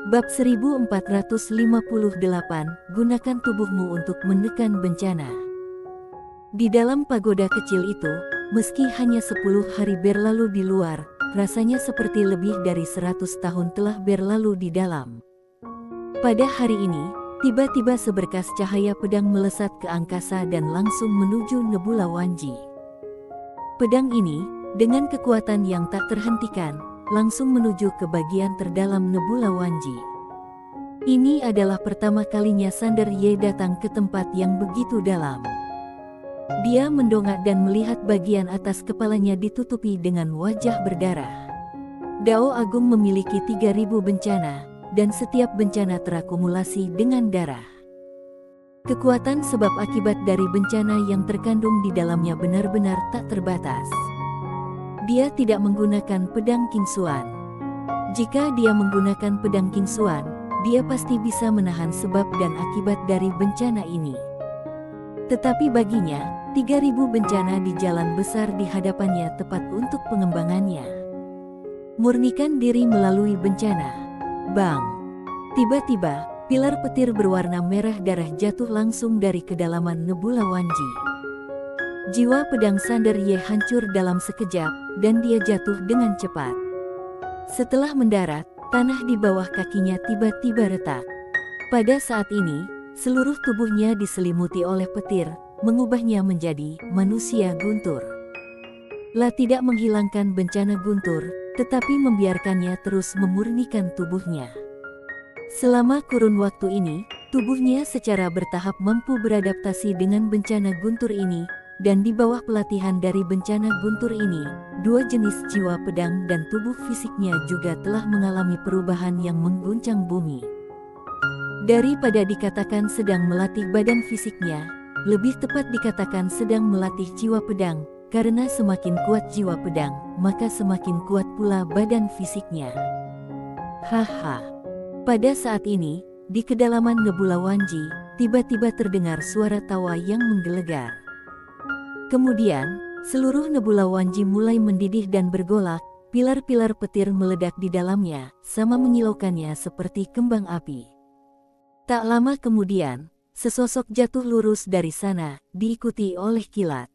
Bab 1458, gunakan tubuhmu untuk menekan bencana. Di dalam pagoda kecil itu, meski hanya 10 hari berlalu di luar, rasanya seperti lebih dari 100 tahun telah berlalu di dalam. Pada hari ini, tiba-tiba seberkas cahaya pedang melesat ke angkasa dan langsung menuju Nebula Wanji. Pedang ini, dengan kekuatan yang tak terhentikan, langsung menuju ke bagian terdalam Nebula Wanji. Ini adalah pertama kalinya Sander Ye datang ke tempat yang begitu dalam. Dia mendongak dan melihat bagian atas kepalanya ditutupi dengan wajah berdarah. Dao Agung memiliki 3000 bencana, dan setiap bencana terakumulasi dengan darah. Kekuatan sebab akibat dari bencana yang terkandung di dalamnya benar-benar tak terbatas. Dia tidak menggunakan pedang King Xuan. Jika dia menggunakan pedang King Xuan, dia pasti bisa menahan sebab dan akibat dari bencana ini. Tetapi baginya, 3000 bencana di jalan besar di hadapannya tepat untuk pengembangannya. Murnikan diri melalui bencana. Bang! Tiba-tiba, pilar petir berwarna merah darah jatuh langsung dari kedalaman Nebula Wanji. Jiwa pedang Sander Ye hancur dalam sekejap, dan dia jatuh dengan cepat. Setelah mendarat, tanah di bawah kakinya tiba-tiba retak. Pada saat ini, seluruh tubuhnya diselimuti oleh petir, mengubahnya menjadi manusia guntur. La tidak menghilangkan bencana guntur, tetapi membiarkannya terus memurnikan tubuhnya. Selama kurun waktu ini, tubuhnya secara bertahap mampu beradaptasi dengan bencana guntur ini, dan di bawah pelatihan dari bencana guntur ini, dua jenis jiwa pedang dan tubuh fisiknya juga telah mengalami perubahan yang mengguncang bumi. Daripada dikatakan sedang melatih badan fisiknya, lebih tepat dikatakan sedang melatih jiwa pedang, karena semakin kuat jiwa pedang, maka semakin kuat pula badan fisiknya. Haha. Pada saat ini, di kedalaman Nebula Wanji, tiba-tiba terdengar suara tawa yang menggelegar. Kemudian, seluruh Nebula Wanji mulai mendidih dan bergolak, pilar-pilar petir meledak di dalamnya, sama menyilaukannya seperti kembang api. Tak lama kemudian, sesosok jatuh lurus dari sana, diikuti oleh kilat.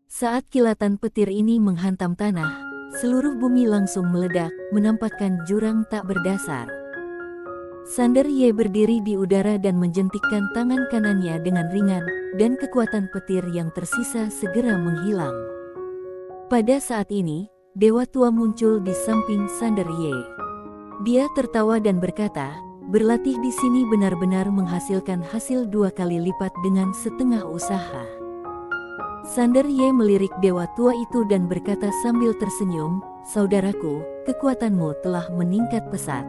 Saat kilatan petir ini menghantam tanah, seluruh bumi langsung meledak, menampakkan jurang tak berdasar. Sander Ye berdiri di udara dan menjentikkan tangan kanannya dengan ringan, dan kekuatan petir yang tersisa segera menghilang. Pada saat ini, Dewa Tua muncul di samping Sander Ye. Dia tertawa dan berkata, berlatih di sini benar-benar menghasilkan hasil 2 kali lipat dengan setengah usaha. Sander Ye melirik Dewa Tua itu dan berkata sambil tersenyum, saudaraku, kekuatanmu telah meningkat pesat.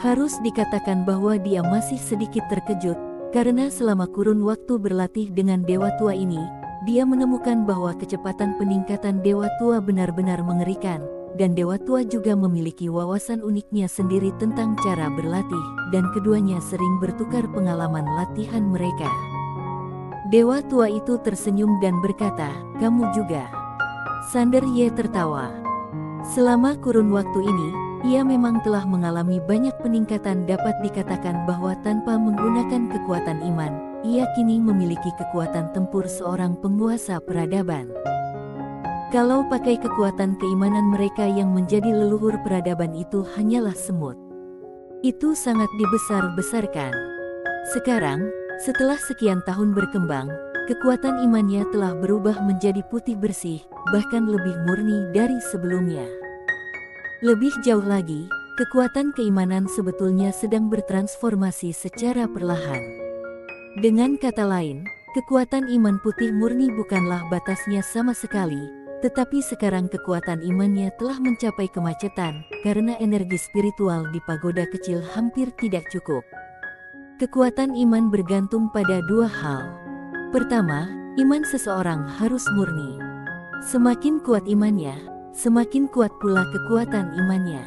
Harus dikatakan bahwa dia masih sedikit terkejut, karena selama kurun waktu berlatih dengan Dewa Tua ini, dia menemukan bahwa kecepatan peningkatan Dewa Tua benar-benar mengerikan, dan Dewa Tua juga memiliki wawasan uniknya sendiri tentang cara berlatih, dan keduanya sering bertukar pengalaman latihan mereka. Dewa Tua itu tersenyum dan berkata, kamu juga. Sander Ye tertawa. Selama kurun waktu ini, ia memang telah mengalami banyak peningkatan. Dapat dikatakan bahwa tanpa menggunakan kekuatan iman, ia kini memiliki kekuatan tempur seorang penguasa peradaban. Kalau pakai kekuatan keimanan mereka yang menjadi leluhur peradaban itu hanyalah semut. Itu sangat dibesar-besarkan. Sekarang, setelah sekian tahun berkembang, kekuatan imannya telah berubah menjadi putih bersih, bahkan lebih murni dari sebelumnya. Lebih jauh lagi, kekuatan keimanan sebetulnya sedang bertransformasi secara perlahan. Dengan kata lain, kekuatan iman putih murni bukanlah batasnya sama sekali, tetapi sekarang kekuatan imannya telah mencapai kemacetan, karena energi spiritual di pagoda kecil hampir tidak cukup. Kekuatan iman bergantung pada 2 hal. Pertama, iman seseorang harus murni. Semakin kuat imannya, semakin kuat pula kekuatan imannya.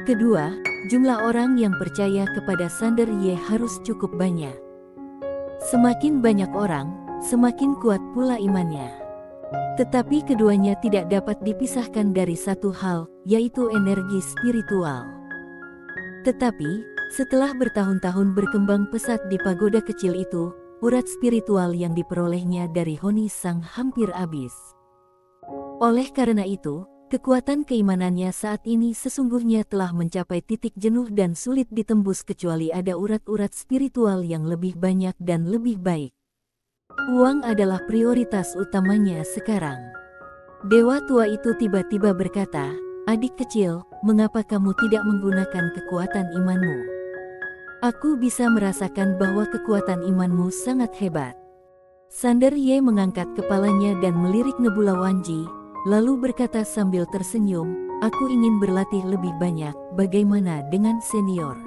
Kedua, jumlah orang yang percaya kepada Sander Ye harus cukup banyak. Semakin banyak orang, semakin kuat pula imannya. Tetapi keduanya tidak dapat dipisahkan dari satu hal, yaitu energi spiritual. Tetapi, setelah bertahun-tahun berkembang pesat di pagoda kecil itu, urat spiritual yang diperolehnya dari Honi Sang hampir habis. Oleh karena itu, kekuatan keimanannya saat ini sesungguhnya telah mencapai titik jenuh dan sulit ditembus kecuali ada urat-urat spiritual yang lebih banyak dan lebih baik. Uang adalah prioritas utamanya sekarang. Dewa tua itu tiba-tiba berkata, "Adik kecil, mengapa kamu tidak menggunakan kekuatan imanmu? Aku bisa merasakan bahwa kekuatan imanmu sangat hebat." Sander Ye mengangkat kepalanya dan melirik Nebula Wanji, lalu berkata sambil tersenyum, "Aku ingin berlatih lebih banyak, bagaimana dengan senior?"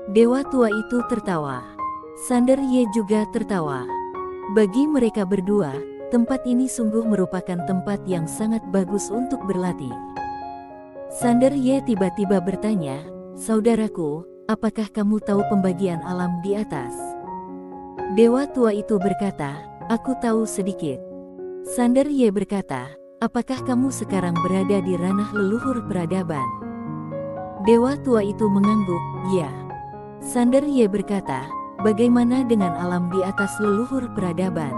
Dewa tua itu tertawa. Sander Ye juga tertawa. Bagi mereka berdua, tempat ini sungguh merupakan tempat yang sangat bagus untuk berlatih. Sander Ye tiba-tiba bertanya, "Saudaraku, apakah kamu tahu pembagian alam di atas?" Dewa tua itu berkata, "Aku tahu sedikit." Sander Ye berkata, "Apakah kamu sekarang berada di ranah leluhur peradaban?" Dewa tua itu mengangguk, "Ya." Sander Ye berkata, "Bagaimana dengan alam di atas leluhur peradaban?"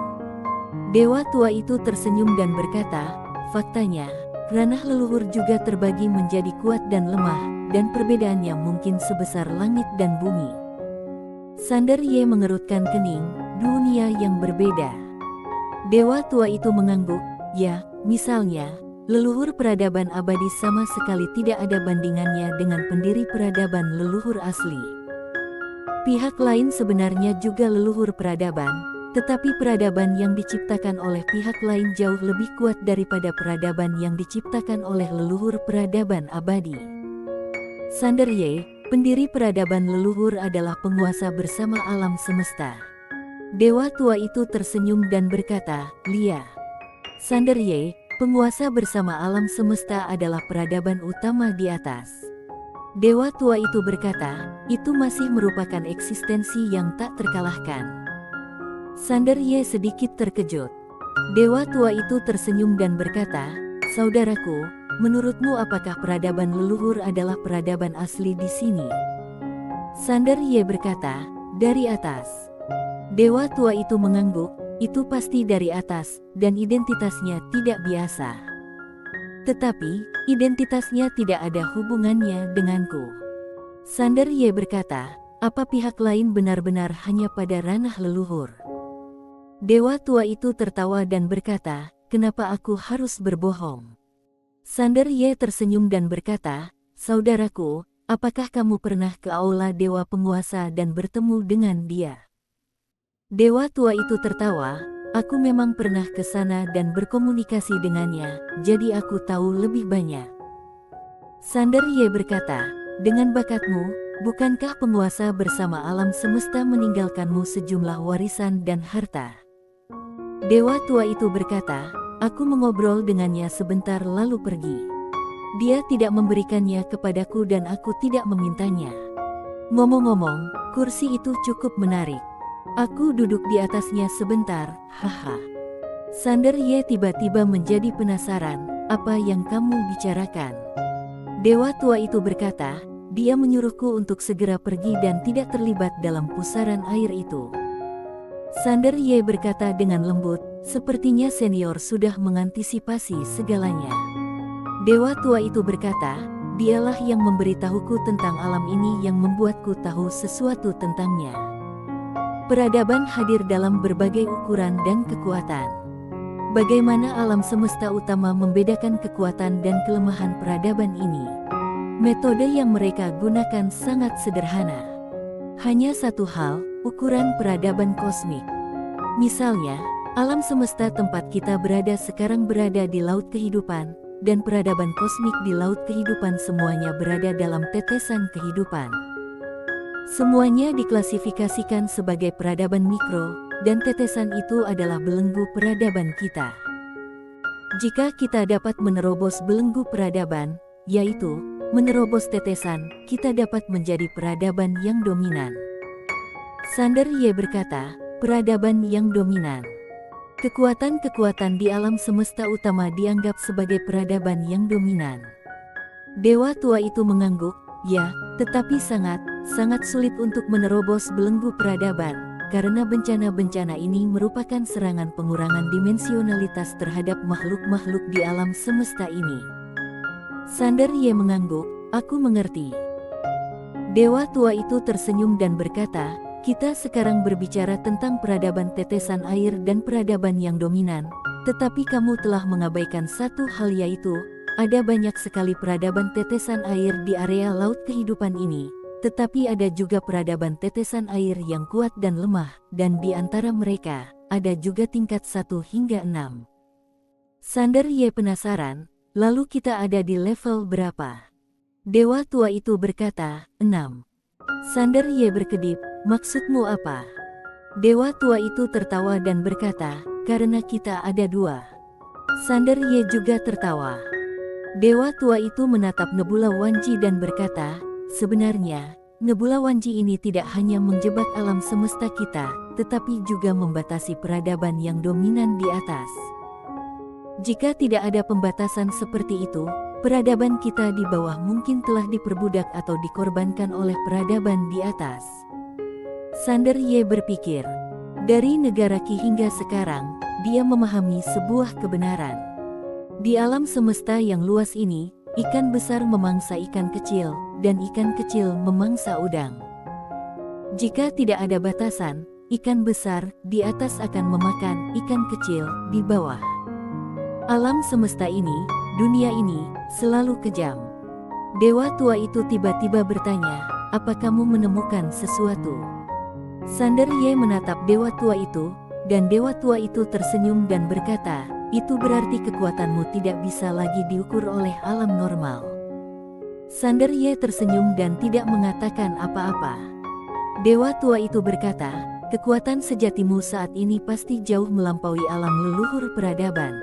Dewa tua itu tersenyum dan berkata, "Faktanya, ranah leluhur juga terbagi menjadi kuat dan lemah, dan perbedaannya mungkin sebesar langit dan bumi." Sander Ye mengerutkan kening, dunia yang berbeda. Dewa tua itu mengangguk, "Ya, misalnya, leluhur peradaban abadi sama sekali tidak ada bandingannya dengan pendiri peradaban leluhur asli. Pihak lain sebenarnya juga leluhur peradaban, tetapi peradaban yang diciptakan oleh pihak lain jauh lebih kuat daripada peradaban yang diciptakan oleh leluhur peradaban abadi." Sander Ye, pendiri peradaban leluhur, adalah penguasa bersama alam semesta. Dewa tua itu tersenyum dan berkata, "Lia." Sander Ye, penguasa bersama alam semesta adalah peradaban utama di atas. Dewa tua itu berkata, "Itu masih merupakan eksistensi yang tak terkalahkan." Sander Ye sedikit terkejut. Dewa tua itu tersenyum dan berkata, "Saudaraku, menurutmu apakah peradaban leluhur adalah peradaban asli di sini?" Sander Ye berkata, "Dari atas." Dewa tua itu mengangguk, "Itu pasti dari atas, dan identitasnya tidak biasa. Tetapi, identitasnya tidak ada hubungannya denganku." Sander Ye berkata, "Apa pihak lain benar-benar hanya pada ranah leluhur?" Dewa tua itu tertawa dan berkata, "Kenapa aku harus berbohong?" Sander Ye tersenyum dan berkata, "Saudaraku, apakah kamu pernah ke aula Dewa Penguasa dan bertemu dengan dia?" Dewa tua itu tertawa, "Aku memang pernah ke sana dan berkomunikasi dengannya, jadi aku tahu lebih banyak." Sander Ye berkata, "Dengan bakatmu, bukankah penguasa bersama alam semesta meninggalkanmu sejumlah warisan dan harta?" Dewa tua itu berkata, "Aku mengobrol dengannya sebentar lalu pergi. Dia tidak memberikannya kepadaku dan aku tidak memintanya. Ngomong-ngomong, kursi itu cukup menarik. Aku duduk di atasnya sebentar, haha." Sander Ye tiba-tiba menjadi penasaran, "Apa yang kamu bicarakan?" Dewa tua itu berkata, "Dia menyuruhku untuk segera pergi dan tidak terlibat dalam pusaran air itu." Sander Ye berkata dengan lembut, "Sepertinya senior sudah mengantisipasi segalanya." Dewa tua itu berkata, "Dialah yang memberitahuku tentang alam ini yang membuatku tahu sesuatu tentangnya." Peradaban hadir dalam berbagai ukuran dan kekuatan. Bagaimana alam semesta utama membedakan kekuatan dan kelemahan peradaban ini? Metode yang mereka gunakan sangat sederhana. Hanya satu hal, ukuran peradaban kosmik. Misalnya, alam semesta tempat kita berada sekarang berada di laut kehidupan, dan peradaban kosmik di laut kehidupan semuanya berada dalam tetesan kehidupan. Semuanya diklasifikasikan sebagai peradaban mikro, dan tetesan itu adalah belenggu peradaban kita. Jika kita dapat menerobos belenggu peradaban, yaitu menerobos tetesan, kita dapat menjadi peradaban yang dominan. Sander Ye berkata, "Peradaban yang dominan." Kekuatan-kekuatan di alam semesta utama dianggap sebagai peradaban yang dominan. Dewa tua itu mengangguk, Ya, tetapi sangat sulit untuk menerobos belenggu peradaban, karena bencana-bencana ini merupakan serangan pengurangan dimensionalitas terhadap makhluk-makhluk di alam semesta ini. Sander Ye mengangguk, aku mengerti. Dewa tua itu tersenyum dan berkata, kita sekarang berbicara tentang peradaban tetesan air dan peradaban yang dominan, tetapi kamu telah mengabaikan satu hal, yaitu ada banyak sekali peradaban tetesan air di area laut kehidupan ini, tetapi ada juga peradaban tetesan air yang kuat dan lemah, dan di antara mereka, ada juga tingkat 1 hingga 6. Sander Ye penasaran, lalu kita ada di level berapa? Dewa tua itu berkata, 6. Sander Ye berkedip, maksudmu apa? Dewa tua itu tertawa dan berkata, karena kita ada 2. Sander Ye juga tertawa. Dewa tua itu menatap Nebula Wanji dan berkata, sebenarnya, Nebula Wanji ini tidak hanya menjebak alam semesta kita, tetapi juga membatasi peradaban yang dominan di atas. Jika tidak ada pembatasan seperti itu, peradaban kita di bawah mungkin telah diperbudak atau dikorbankan oleh peradaban di atas. Sander Ye berpikir. Dari negara Qi hingga sekarang, dia memahami sebuah kebenaran. Di alam semesta yang luas ini, ikan besar memangsa ikan kecil, dan ikan kecil memangsa udang. Jika tidak ada batasan, ikan besar di atas akan memakan ikan kecil di bawah. Alam semesta ini, dunia ini, selalu kejam. Dewa tua itu tiba-tiba bertanya, apa kamu menemukan sesuatu? Sander Ye menatap dewa tua itu, dan dewa tua itu tersenyum dan berkata, itu berarti kekuatanmu tidak bisa lagi diukur oleh alam normal. Sander Ye tersenyum dan tidak mengatakan apa-apa. Dewa tua itu berkata, kekuatan sejatimu saat ini pasti jauh melampaui alam leluhur peradaban.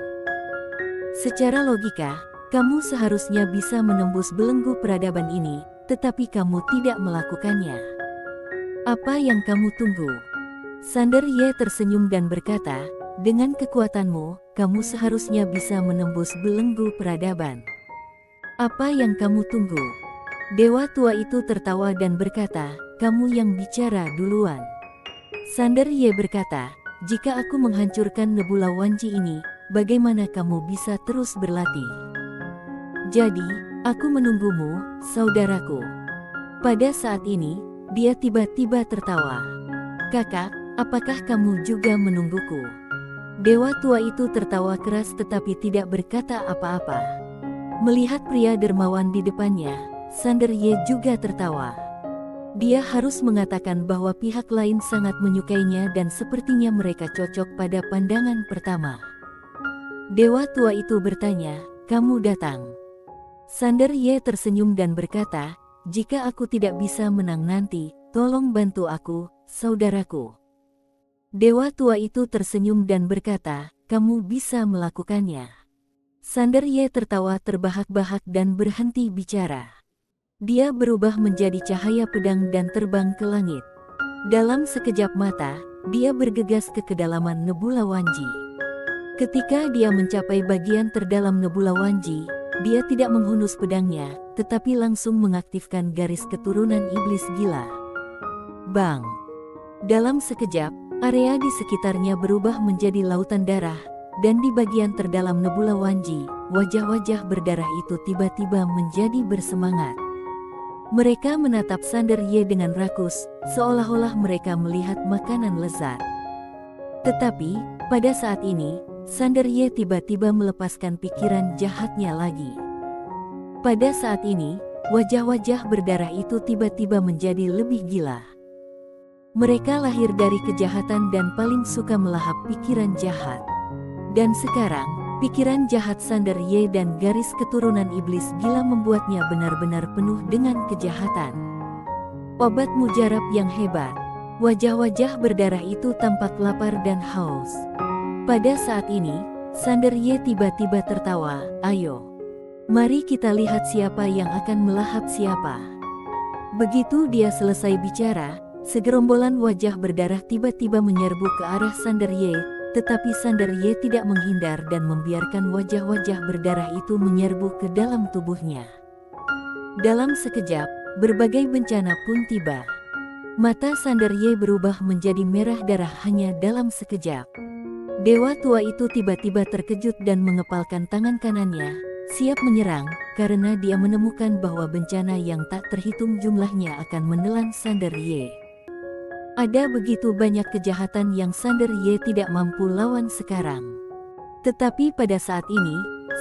Secara logika, kamu seharusnya bisa menembus belenggu peradaban ini, tetapi kamu tidak melakukannya. Apa yang kamu tunggu? Sander Ye tersenyum dan berkata, dengan kekuatanmu, kamu seharusnya bisa menembus belenggu peradaban. Apa yang kamu tunggu? Dewa tua itu tertawa dan berkata, kamu yang bicara duluan. Sander Ye berkata, jika aku menghancurkan Nebula Wanji ini, bagaimana kamu bisa terus berlatih? Jadi, aku menunggumu, saudaraku. Pada saat ini, dia tiba-tiba tertawa. Kakak, apakah kamu juga menungguku? Dewa tua itu tertawa keras tetapi tidak berkata apa-apa. Melihat pria dermawan di depannya, Sander Ye juga tertawa. Dia harus mengatakan bahwa pihak lain sangat menyukainya dan sepertinya mereka cocok pada pandangan pertama. Dewa tua itu bertanya, kamu datang? Sander Ye tersenyum dan berkata, jika aku tidak bisa menang nanti, tolong bantu aku, saudaraku. Dewa tua itu tersenyum dan berkata, kamu bisa melakukannya. Sander Ye tertawa terbahak-bahak dan berhenti bicara. Dia berubah menjadi cahaya pedang dan terbang ke langit. Dalam sekejap mata, dia bergegas ke kedalaman Nebula Wanji. Ketika dia mencapai bagian terdalam Nebula Wanji, dia tidak menghunus pedangnya, tetapi langsung mengaktifkan garis keturunan iblis gila. Bang! Dalam sekejap, area di sekitarnya berubah menjadi lautan darah, dan di bagian terdalam Nebula Wanji, wajah-wajah berdarah itu tiba-tiba menjadi bersemangat. Mereka menatap Sander Ye dengan rakus, seolah-olah mereka melihat makanan lezat. Tetapi, pada saat ini, Sander Ye tiba-tiba melepaskan pikiran jahatnya lagi. Pada saat ini, wajah-wajah berdarah itu tiba-tiba menjadi lebih gila. Mereka lahir dari kejahatan dan paling suka melahap pikiran jahat. Dan sekarang, pikiran jahat Sander Ye dan garis keturunan iblis gila membuatnya benar-benar penuh dengan kejahatan. Obat mujarab yang hebat. Wajah-wajah berdarah itu tampak lapar dan haus. Pada saat ini, Sander Ye tiba-tiba tertawa, ayo. Mari kita lihat siapa yang akan melahap siapa. Begitu dia selesai bicara, segerombolan wajah berdarah tiba-tiba menyerbu ke arah Sander Ye, tetapi Sander Ye tidak menghindar dan membiarkan wajah-wajah berdarah itu menyerbu ke dalam tubuhnya. Dalam sekejap, Berbagai bencana pun tiba. Mata Sander Ye berubah menjadi merah darah hanya dalam sekejap. Dewa tua itu tiba-tiba terkejut dan mengepalkan tangan kanannya, siap menyerang, karena dia menemukan bahwa bencana yang tak terhitung jumlahnya akan menelan Sander Ye. Ada begitu banyak kejahatan yang Sander Ye tidak mampu lawan sekarang. Tetapi pada saat ini,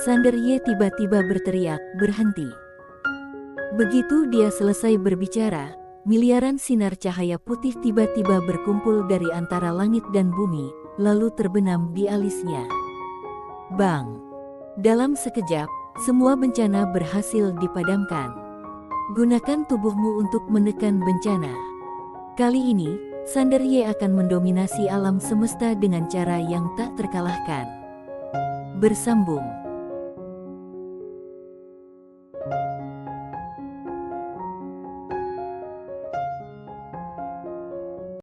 Sander Ye tiba-tiba berteriak, "Berhenti!" Begitu dia selesai berbicara, miliaran sinar cahaya putih tiba-tiba berkumpul dari antara langit dan bumi, lalu terbenam di alisnya. Bang! Dalam sekejap, semua bencana berhasil dipadamkan. Gunakan tubuhmu untuk menekan bencana. Kali ini, Sander Ye akan mendominasi alam semesta dengan cara yang tak terkalahkan. Bersambung.